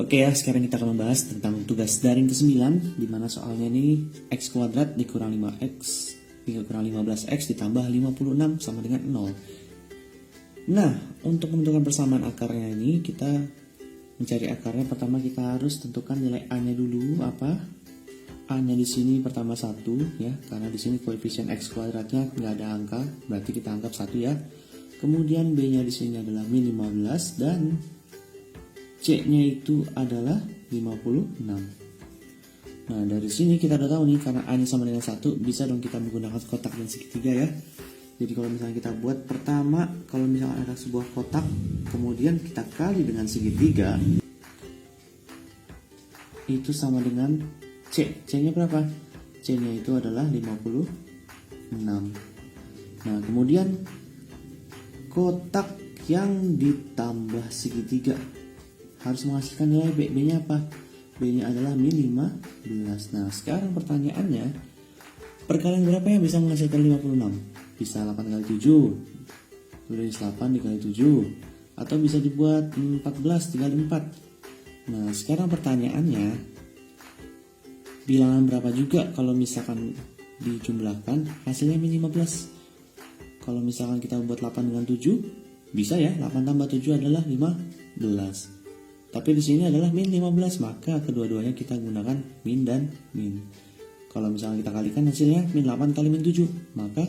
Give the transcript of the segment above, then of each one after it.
Oke ya, sekarang kita akan membahas tentang tugas daring ke-9, di mana soalnya ini x kuadrat dikurang 5x dikurang 15x ditambah 56 sama dengan 0. Nah, untuk menentukan persamaan akarnya ini, kita mencari akarnya. Pertama kita harus tentukan nilai a-nya dulu. Apa? A-nya di sini pertama 1 ya, karena di sini koefisien x kuadratnya nggak ada angka, berarti kita anggap 1 ya. Kemudian b-nya di sini adalah min 15 dan C-nya itu adalah 56. Nah, dari sini kita udah tahu nih, karena A-nya sama dengan 1, bisa dong kita menggunakan kotak dan segitiga ya. Jadi kalau misalnya kita buat pertama, kalau misalnya ada sebuah kotak, kemudian kita kali dengan segitiga, itu sama dengan C. C-nya berapa? C-nya itu adalah 56. Nah, kemudian kotak yang ditambah segitiga harus menghasilkan nilai B. B-nya apa? B-nya adalah min 15. Nah, sekarang pertanyaannya, perkalian berapa yang bisa menghasilkan 56? Bisa 8 kali 7, tulis 8 dikali 7, atau bisa dibuat 14 dikali 4. Nah, sekarang pertanyaannya, bilangan berapa juga kalau misalkan dijumlahkan hasilnya min 15? Kalau misalkan kita buat 8 dengan 7, bisa ya, 8 tambah 7 adalah 15. Tapi di sini adalah min 15, maka kedua-duanya kita gunakan min dan min. Kalau misalnya kita kalikan hasilnya min 8 kali min 7, maka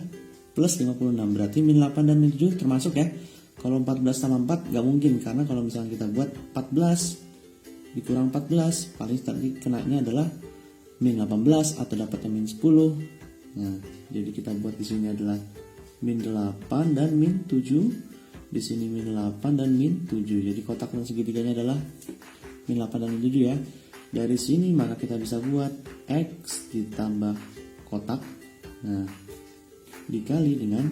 plus 56. Berarti min 8 dan min 7 termasuk ya. Kalau 14 tambah 4 gak mungkin, karena kalau misalnya kita buat 14 dikurang 14, paling tadi kenanya adalah min 18 atau dapatnya min 10. Nah, jadi kita buat di sini adalah min 8 dan min 7. Di sini min 8 dan min 7. Jadi kotak dan segitiganya adalah min 8 dan min 7 ya. Dari sini maka kita bisa buat X ditambah kotak. Nah, dikali dengan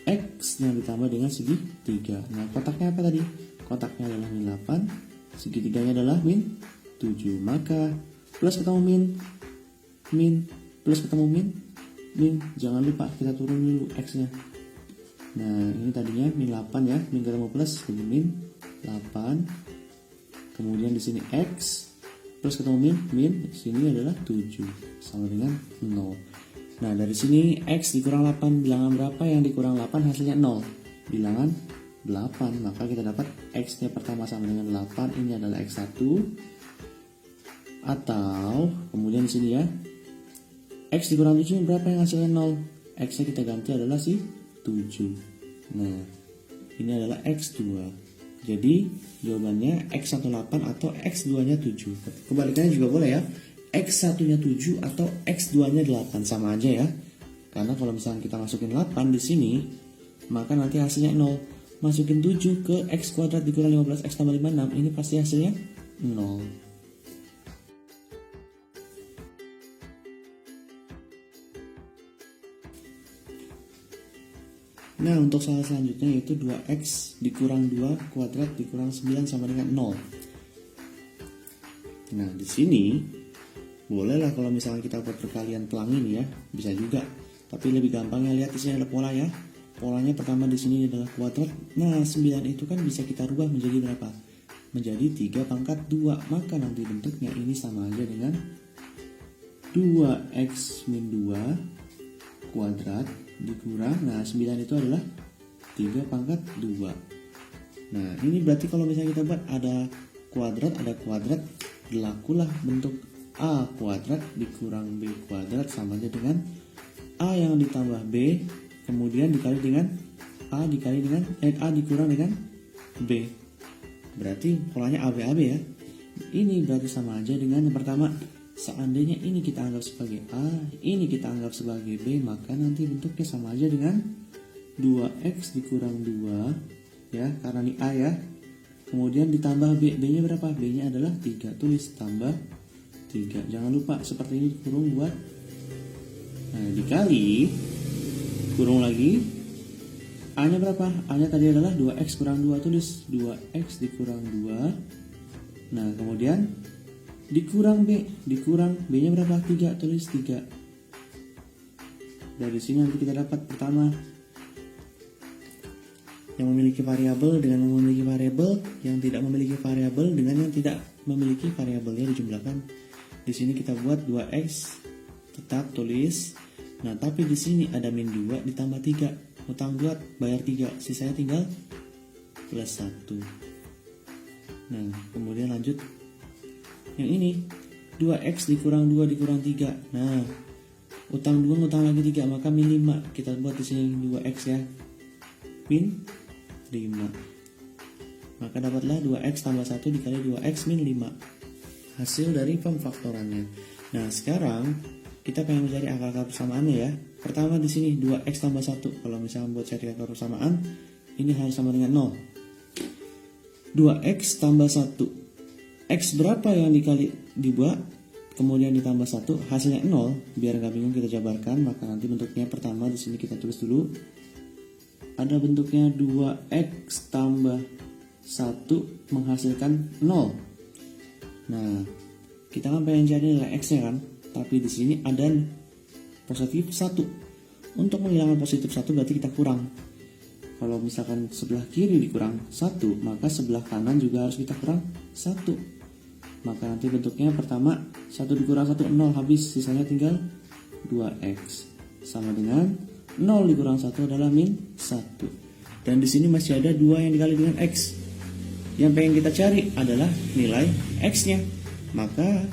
X yang ditambah dengan segitiga. Nah, kotaknya apa tadi? Kotaknya adalah min 8, segitiganya adalah min 7. Maka plus ketemu min, plus ketemu min. Jangan lupa kita turun dulu X-nya. Nah, ini tadinya min 8 ya, min ketemu plus jadi min 8. Kemudian di sini X plus ketemu min di sini adalah 7 sama dengan 0. Nah, dari sini X dikurang 8, bilangan berapa yang dikurang 8 hasilnya 0? Bilangan 8, maka kita dapat X-nya pertama sama dengan 8, ini adalah X1. Atau kemudian di sini ya, X dikurang 7 berapa yang hasilnya 0? X-nya kita ganti adalah 7. Nah, ini adalah X2. Jadi jawabannya X1 8 atau X2 nya 7. Kebalikannya juga boleh ya, X1 nya 7 atau X2 nya 8, sama aja ya. Karena kalau misalnya kita masukin 8 di sini, maka nanti hasilnya 0. Masukin 7 ke X kuadrat dikurang 15X tambah 56, ini pasti hasilnya 0. Nah, untuk soal selanjutnya yaitu 2x dikurang 2 kuadrat dikurang 9 sama dengan 0. Nah, di sini bolehlah kalau misalnya kita buat perkalian pelang ini ya, bisa juga. Tapi lebih gampangnya lihat di sini ada pola ya. Polanya pertama di sini adalah kuadrat. Nah, 9 itu kan bisa kita rubah menjadi berapa? Menjadi 3 pangkat 2. Maka nanti bentuknya ini sama aja dengan 2x min 2 kuadrat dikurang, nah 9 itu adalah 3 pangkat 2. Nah, ini berarti kalau misalnya kita buat ada kuadrat, berlakulah bentuk A kuadrat dikurang B kuadrat sama aja dengan A yang ditambah B, kemudian dikali dengan A dikurang dengan B. Berarti polanya AB ya. Ini berarti sama aja dengan yang pertama. Seandainya ini kita anggap sebagai A, ini kita anggap sebagai B, maka nanti bentuknya sama aja dengan 2x dikurang 2 ya, karena ini A ya. Kemudian ditambah B, B-nya berapa? B-nya adalah 3, tulis tambah 3. Jangan lupa seperti ini kurung buat. Nah, dikali kurung lagi. A-nya berapa? A-nya tadi adalah 2x kurang 2, tulis 2x dikurang 2. Nah, kemudian dikurang B, dikurang B-nya berapa? 3, tulis 3. Dari sini nanti kita dapat pertama yang memiliki variabel dengan yang memiliki variabel, yang tidak memiliki variabel dengan yang tidak memiliki variabelnya dijumlahkan. Di sini kita buat 2x tetap tulis. Nah, tapi di sini ada min 2 ditambah 3. Utang 2 bayar 3, sisanya tinggal plus 1. Nah, kemudian lanjut. Yang ini 2x dikurang 2 dikurang 3. Nah, utang 2 ngutang lagi 3, maka min 5. Kita buat di sini 2x ya. Min 5. Maka dapatlah 2x tambah 1 dikali 2x min 5. Hasil dari pemfaktorannya. Nah, sekarang kita pengen mencari akar persamaannya ya. Pertama di sini 2x tambah 1. Kalau misalnya buat cari akar persamaan, ini harus sama dengan 0. 2x tambah 1. X berapa yang dikali dibuat, kemudian ditambah 1, hasilnya 0. Biar gak bingung kita jabarkan, maka nanti bentuknya pertama di sini kita tulis dulu. Ada bentuknya 2x tambah 1 menghasilkan 0. Nah, kita kan pengen cari nilai x-nya kan, tapi di sini ada positif 1. Untuk menghilangkan positif 1 berarti kita kurang. Kalau misalkan sebelah kiri dikurang 1, maka sebelah kanan juga harus kita kurang 1. Maka nanti bentuknya pertama 1 dikurang 1, 0, habis, sisanya tinggal 2x. Sama dengan 0 dikurang 1 adalah min 1. Dan di sini masih ada 2 yang dikali dengan x. Yang pengen kita cari adalah nilai x-nya. Maka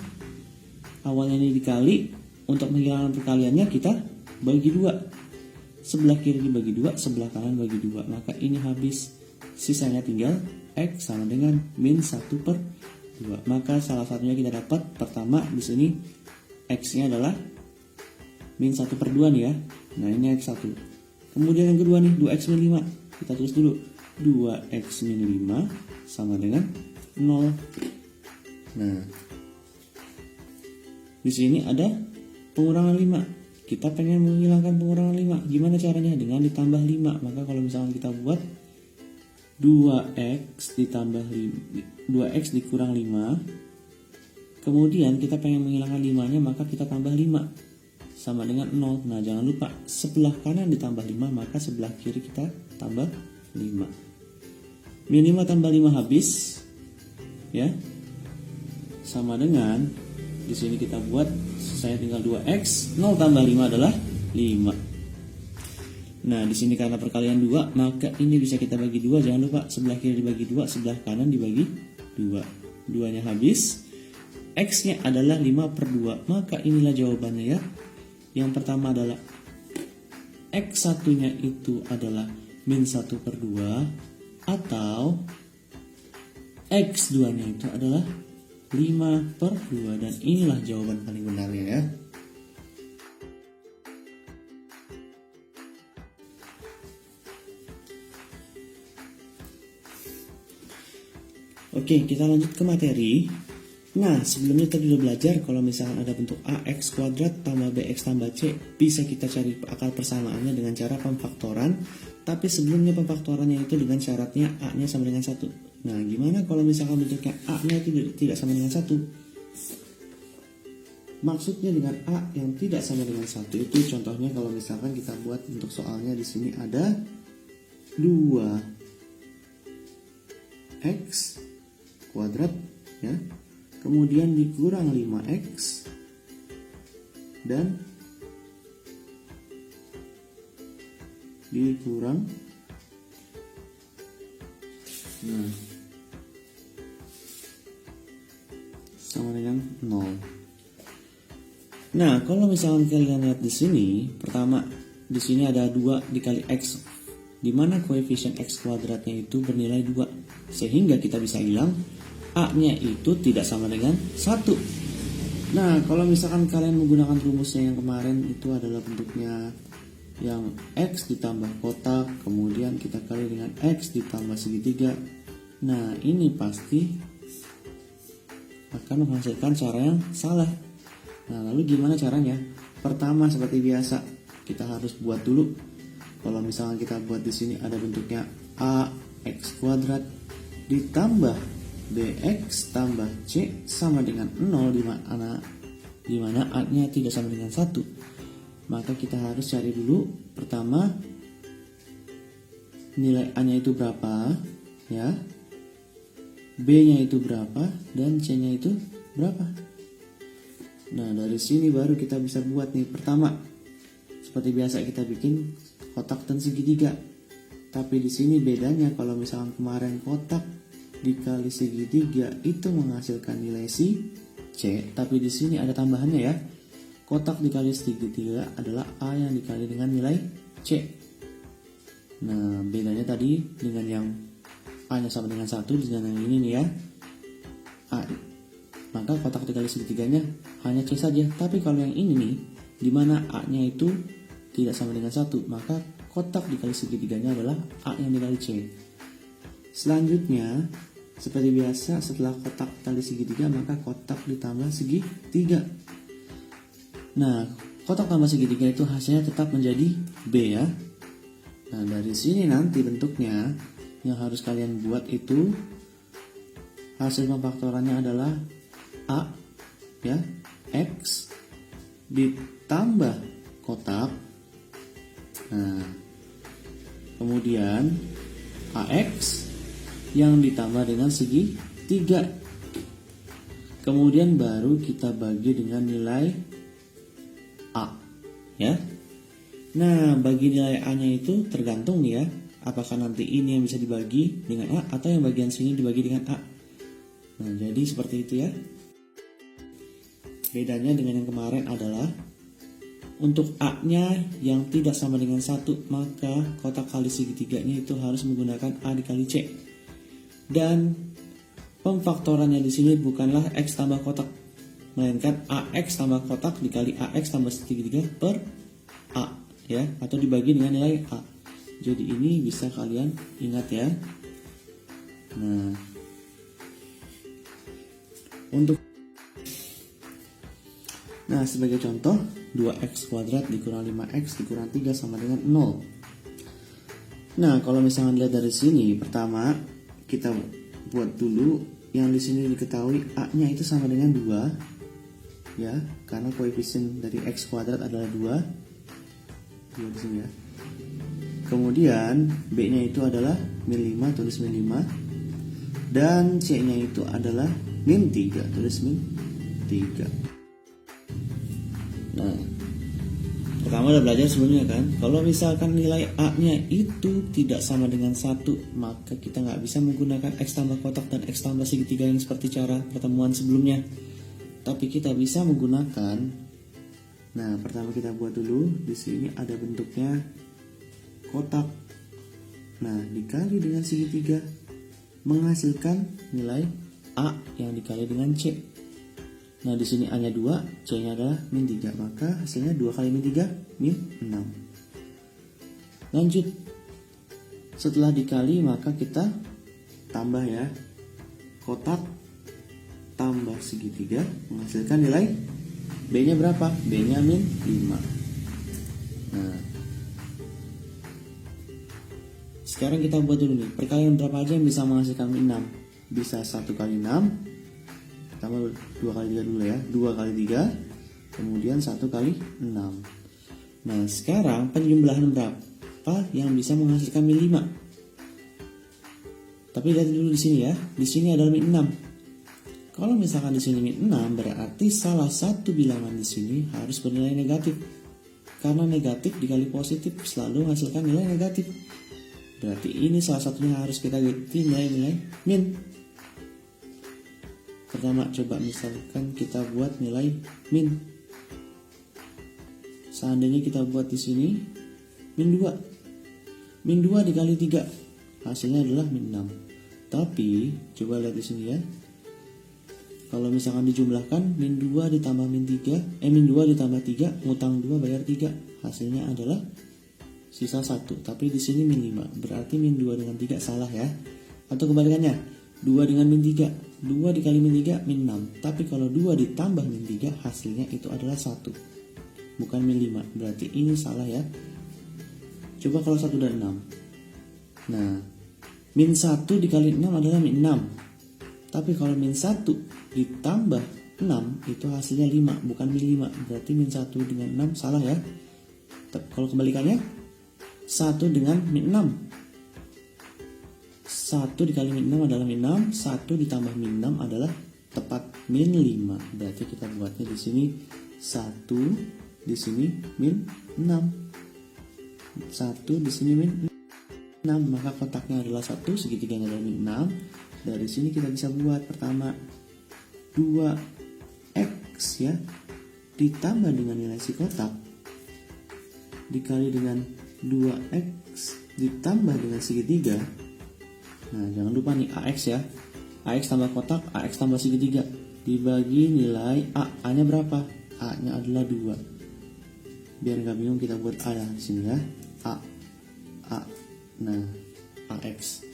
awalnya ini dikali, untuk menghilangkan perkaliannya kita bagi 2. Sebelah kiri dibagi 2, sebelah kanan bagi 2. Maka ini habis, sisanya tinggal x sama dengan min 1/2. Maka salah satunya kita dapat. Pertama di sini x-nya adalah min 1/2 nih ya. Nah, ini x1. Kemudian yang kedua nih 2x min 5. Kita tulis dulu 2x min 5 sama dengan 0. Nah, di sini ada pengurangan 5. Kita pengen menghilangkan pengurangan 5. Gimana caranya? Dengan ditambah 5. Maka kalau misalkan kita buat 2x ditambah 5, 2x dikurang 5. Kemudian kita pengen menghilangkan 5-nya, maka kita tambah 5 sama dengan 0. Nah, jangan lupa sebelah kanan ditambah 5, maka sebelah kiri kita tambah 5. Min 5 tambah 5 habis ya. Sama dengan di sini kita buat, saya tinggal 2x, 0 tambah 5 adalah 5. Nah, di sini karena perkalian 2, maka ini bisa kita bagi 2. Jangan lupa sebelah kiri dibagi 2, sebelah kanan dibagi 2. 2-nya habis. X-nya adalah 5/2. Maka inilah jawabannya ya. Yang pertama adalah X1-nya itu adalah min 1/2, atau X2-nya itu adalah 5/2. Dan inilah jawaban paling benarnya ya. Oke, kita lanjut ke materi. Nah, sebelumnya tadi udah belajar kalau misalkan ada bentuk ax kuadrat tambah bx tambah c, bisa kita cari akar persamaannya dengan cara pemfaktoran. Tapi sebelumnya pemfaktorannya itu dengan syaratnya a-nya sama dengan 1. Nah, gimana kalau misalkan bentuknya a-nya tidak sama dengan 1? Maksudnya dengan a yang tidak sama dengan 1 itu contohnya kalau misalkan kita buat untuk soalnya di sini ada 2x kuadrat ya. Kemudian dikurang 5x dan dikurang sama dengan 0. Nah, kalau misalkan kalian lihat di sini, pertama di sini ada 2 dikali x, di mana koefisien x kuadratnya itu bernilai 2, sehingga kita bisa bilang a-nya itu tidak sama dengan 1. Nah, kalau misalkan kalian menggunakan rumusnya yang kemarin, itu adalah bentuknya yang x ditambah kotak, kemudian kita kali dengan x ditambah segitiga. Nah, ini pasti akan menghasilkan cara yang salah. Nah, lalu gimana caranya? Pertama, seperti biasa, kita harus buat dulu. Kalau misalkan kita buat di sini ada bentuknya ax kuadrat ditambah bx tambah c sama dengan 0, di mana a-nya tidak sama dengan 1. Maka kita harus cari dulu pertama nilai A-nya itu berapa, ya, B-nya itu berapa, dan C-nya itu berapa. Nah, dari sini baru kita bisa buat nih. Pertama, seperti biasa kita bikin kotak dan segitiga. Tapi di sini bedanya, kalau misalkan kemarin kotak dikali segitiga itu menghasilkan nilai si C, tapi di sini ada tambahannya ya. Kotak dikali segitiga adalah A yang dikali dengan nilai C. Nah, bedanya tadi dengan yang A-nya sama dengan 1, dengan yang ini nih ya, A, maka kotak dikali segitiganya hanya C saja. Tapi kalau yang ini nih, dimana A-nya itu tidak sama dengan 1, maka kotak dikali segitiganya adalah A yang dikali C. Selanjutnya, seperti biasa, setelah kotak dikali segitiga, maka kotak ditambah segitiga. Nah, kotak tambah segitiga itu hasilnya tetap menjadi B ya. Nah, dari sini nanti bentuknya yang harus kalian buat itu hasil pemfaktorannya adalah A ya, X ditambah kotak. Nah, kemudian AX yang ditambah dengan segitiga. Kemudian baru kita bagi dengan nilai A ya. Nah, bagi nilai A-nya itu tergantung nih ya, apakah nanti ini yang bisa dibagi dengan A atau yang bagian sini dibagi dengan A. Nah, jadi seperti itu ya. Bedanya dengan yang kemarin adalah untuk A-nya yang tidak sama dengan 1, maka kotak kali segitiganya itu harus menggunakan A dikali C. Dan pemfaktorannya di sini bukanlah X tambah kotak, melainkan AX tambah kotak dikali AX tambah segitiga per A ya, atau dibagi dengan nilai A. Jadi ini bisa kalian ingat ya. Nah, sebagai contoh, 2x kuadrat dikurang 5x dikurang 3 sama dengan 0. Nah, kalau misalnya lihat dari sini, pertama kita buat dulu yang di sini diketahui A-nya itu sama dengan 2 ya, karena koefisien dari x kuadrat adalah 2 di sini ya. Kemudian B-nya itu adalah min 5, tulis min 5, dan C-nya itu adalah min 3, tulis min 3. Nah, pertama udah belajar sebelumnya kan, kalau misalkan nilai A-nya itu tidak sama dengan 1, maka kita nggak bisa menggunakan X tambah kotak dan X tambah segitiga yang seperti cara pertemuan sebelumnya. Tapi kita bisa menggunakan, nah pertama kita buat dulu, di sini ada bentuknya kotak. Nah, dikali dengan segitiga menghasilkan nilai A yang dikali dengan C. Nah, di sini A-nya 2, C-nya adalah min 3, maka hasilnya 2 kali min 3, min 6. Lanjut, setelah dikali maka kita tambah ya, kotak tambah segitiga menghasilkan nilai B-nya berapa? B-nya min 5. Nah, sekarang kita buat dulu nih, perkalian berapa aja yang bisa menghasilkan min 6? Bisa 1 kali 6 tambah 2 kali 3 dulu ya, 2 kali 3, kemudian 1 kali 6. Nah, sekarang penjumlahan berapa yang bisa menghasilkan min 5? Tapi lihat dulu di sini ya, di sini adalah min 6. Kalau misalkan di sini min 6, berarti salah satu bilangan di sini harus bernilai negatif. Karena negatif dikali positif selalu menghasilkan nilai negatif. Berarti ini salah satunya harus kita ganti nilai min. Pertama, coba misalkan kita buat nilai min. Seandainya kita buat di sini min 2. Min 2 dikali 3, hasilnya adalah min 6. Tapi coba lihat di sini ya. Kalau misalkan dijumlahkan min 2 ditambah min 3, min 2 ditambah 3, ngutang 2 bayar 3, hasilnya adalah sisa 1. Tapi di sini min 5. Berarti min 2 dengan 3 salah ya. Atau kebalikannya, 2 dengan min 3. 2 dikali min 3 min 6. Tapi kalau 2 ditambah min 3 hasilnya itu adalah 1, bukan min 5. Berarti ini salah ya. Coba kalau 1 dan 6. Nah, min 1 dikali 6 adalah min 6. Tapi kalau min 1 ditambah 6 itu hasilnya 5, bukan min 5. Berarti min 1 dengan 6 salah ya. Kalau kebalikannya 1 dengan min 6. 1 dikali min 6 adalah min 6, 1 ditambah min 6 adalah tepat min 5. Berarti kita buatnya di sini 1, di sini min 6. 1 di sini min 6, maka kotaknya adalah 1, segitiganya adalah min 6. Dari sini kita bisa buat pertama 2x ya, ditambah dengan nilai si kotak dikali dengan 2x ditambah dengan segitiga. Nah, jangan lupa nih AX ya. AX tambah kotak, AX tambah segitiga. Dibagi nilai A-nya berapa? A-nya adalah 2. Biar nggak bingung kita buat A ya di sini ya. A. Nah, AX.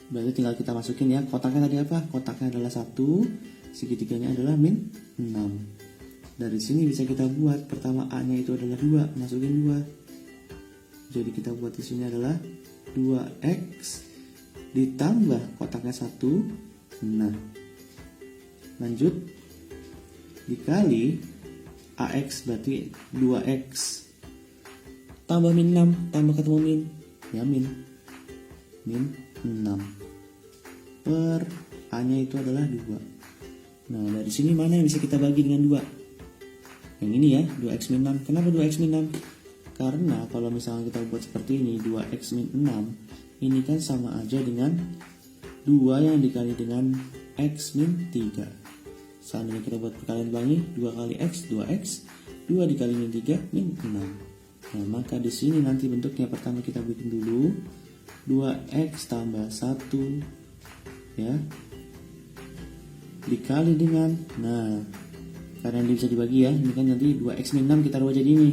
Berarti tinggal kita masukin ya. Kotaknya tadi apa? Kotaknya adalah 1, segitiganya adalah min 6. Dari sini bisa kita buat pertama A-nya itu adalah 2, masukin 2. Jadi kita buat di sini adalah 2x ditambah kotaknya 1. Nah, lanjut dikali AX berarti 2x tambah min 6 tambah ketemu min ya min 6 per A-nya itu adalah 2. Nah, dari sini mana yang bisa kita bagi dengan 2? Yang ini ya, 2x min 6. Kenapa 2x min 6? Karena kalau misalnya kita buat seperti ini, 2x min 6 ini kan sama aja dengan 2 yang dikali dengan x min 3. Seandainya kita buat perkalian bangi, 2 kali x, 2x, 2 dikali min 3, min 6. Nah, maka di sini nanti bentuknya pertama kita bikin dulu 2x tambah 1 ya, dikali dengan, nah karena ini bisa dibagi ya, ini kan nanti 2x min 6 kita rubah jadi ini.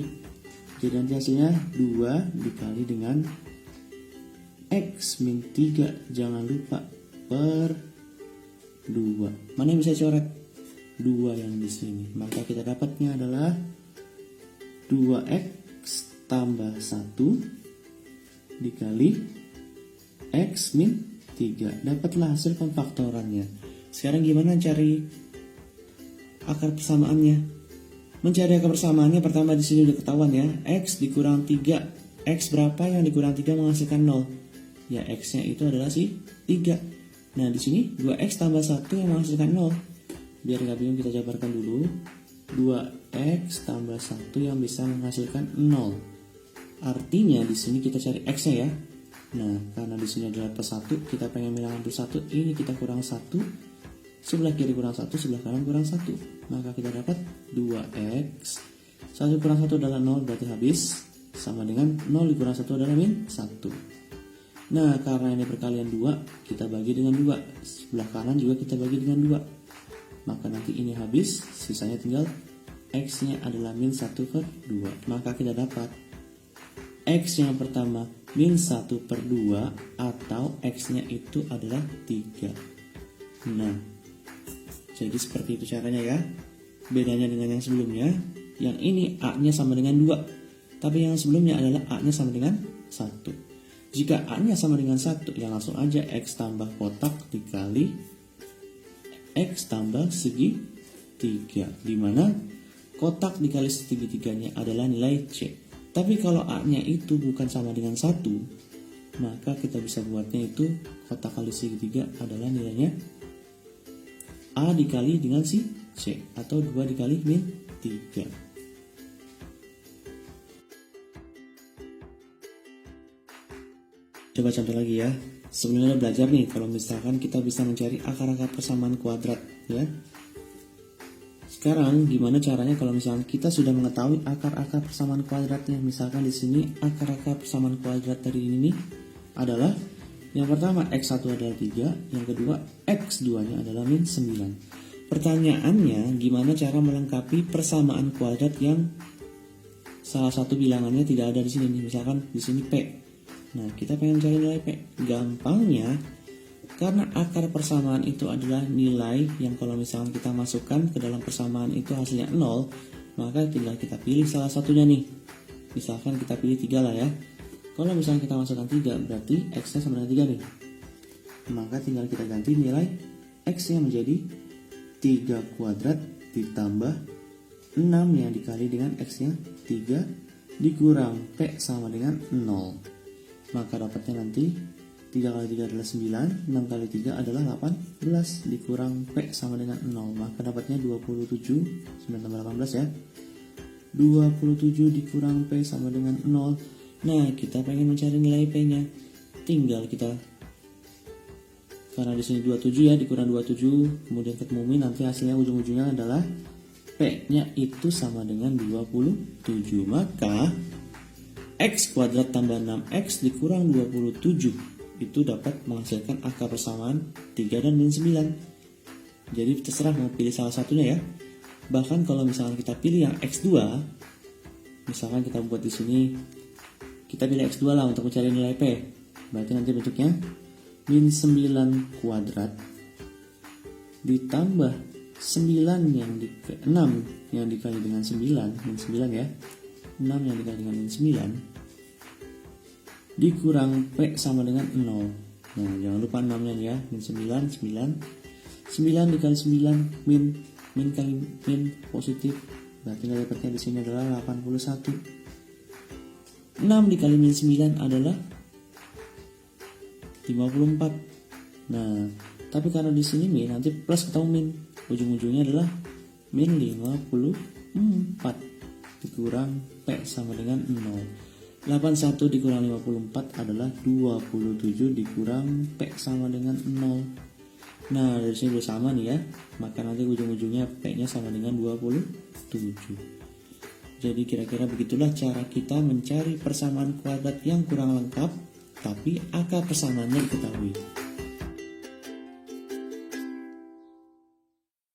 Jadi nanti hasilnya 2 dikali dengan x min 3, jangan lupa, per 2. Mana yang bisa coret? 2 yang di sini. Maka kita dapatnya adalah 2x tambah 1 dikali x min 3. Dapatlah hasil pemfaktorannya. Sekarang gimana cari akar persamaannya? Mencari akar persamaannya pertama di sini udah ketahuan ya. X dikurang 3. X berapa yang dikurang 3 menghasilkan 0? Ya, X-nya itu adalah si 3. Nah, di sini 2X tambah 1 yang menghasilkan 0. Biar nggak bingung kita jabarkan dulu. 2X tambah 1 yang bisa menghasilkan 0. Artinya di sini kita cari X-nya ya. Nah, karena di sini adalah plus 1, kita pengen bilang plus 1, ini kita kurang 1. Sebelah kiri kurang 1, sebelah kanan kurang 1. Maka kita dapat 2x 1 kurang 1 adalah 0, berarti habis. Sama dengan 0 dikurang 1 adalah min 1. Nah, karena ini perkalian 2, kita bagi dengan 2. Sebelah kanan juga kita bagi dengan 2. Maka nanti ini habis, sisanya tinggal x nya adalah min 1 per 2. Maka kita dapat x yang pertama min 1 per 2 atau x nya itu adalah 3. Nah, jadi seperti itu caranya ya. Bedanya dengan yang sebelumnya, yang ini A-nya sama dengan 2. Tapi yang sebelumnya adalah A-nya sama dengan 1. Jika A-nya sama dengan 1, ya langsung aja X tambah kotak dikali X tambah segi 3. Dimana kotak dikali segitiga-tiganya adalah nilai C. Tapi kalau A-nya itu bukan sama dengan 1, maka kita bisa buatnya itu kotak kali segitiga adalah nilainya A dikali dengan si C, atau 2 dikali min 3. Coba contoh lagi ya. Sebelumnya belajar nih, kalau misalkan kita bisa mencari akar-akar persamaan kuadrat ya. Sekarang gimana caranya kalau misalkan kita sudah mengetahui akar-akar persamaan kuadratnya? Misalkan di sini akar-akar persamaan kuadrat dari ini adalah yang pertama x1 adalah 3, yang kedua x2-nya adalah min 9. Pertanyaannya, gimana cara melengkapi persamaan kuadrat yang salah satu bilangannya tidak ada di sini nih, misalkan di sini P. Nah, kita pengen cari nilai P. Gampangnya, karena akar persamaan itu adalah nilai yang kalau misalkan kita masukkan ke dalam persamaan itu hasilnya 0, maka tinggal kita pilih salah satunya nih. Misalkan kita pilih 3 lah ya. Kalau misalnya kita masukkan 3, berarti X-nya sama dengan 3 nih. Maka tinggal kita ganti nilai X-nya menjadi 3 kuadrat ditambah 6 yang dikali dengan X-nya 3 dikurang P sama dengan 0. Maka dapatnya nanti 3 kali 3 adalah 9, 6 kali 3 adalah 18, dikurang P sama dengan 0, maka dapatnya 27, 9 tambah 18 ya. 27 dikurang P sama dengan 0. Nah, kita pengen mencari nilai P-nya. Tinggal kita, karena di sini 27 ya, dikurang 27, kemudian ketemu min, nanti hasilnya ujung-ujungnya adalah P-nya itu sama dengan 27. Maka X kuadrat tambah 6X dikurang 27 itu dapat menghasilkan angka persamaan 3 dan min 9. Jadi terserah mau pilih salah satunya ya. Bahkan kalau misalkan kita pilih yang X2, misalkan kita buat di sini, kita pilih X2 lah untuk mencari nilai P. Berarti nanti bentuknya min 9 kuadrat ditambah 9 yang 6 yang dikali dengan 9, min 9 ya. 6 yang dikali dengan min 9 dikurang P sama dengan 0. Nah, jangan lupa 6-nya ya, min 9, 9 dikali 9, min kali min positif, berarti nilai P-nya di sini adalah 81. 6 dikali min 9 adalah 54. Nah, tapi karena di sini min, nanti plus ketemu min, ujung-ujungnya adalah min 54 dikurang P sama dengan 0. 81 dikurang 54 adalah 27 dikurang P sama dengan 0. Nah, dari sini udah sama nih ya. Maka nanti ujung-ujungnya P-nya sama dengan 27. Jadi kira-kira begitulah cara kita mencari persamaan kuadrat yang kurang lengkap, tapi angka persamaannya diketahui.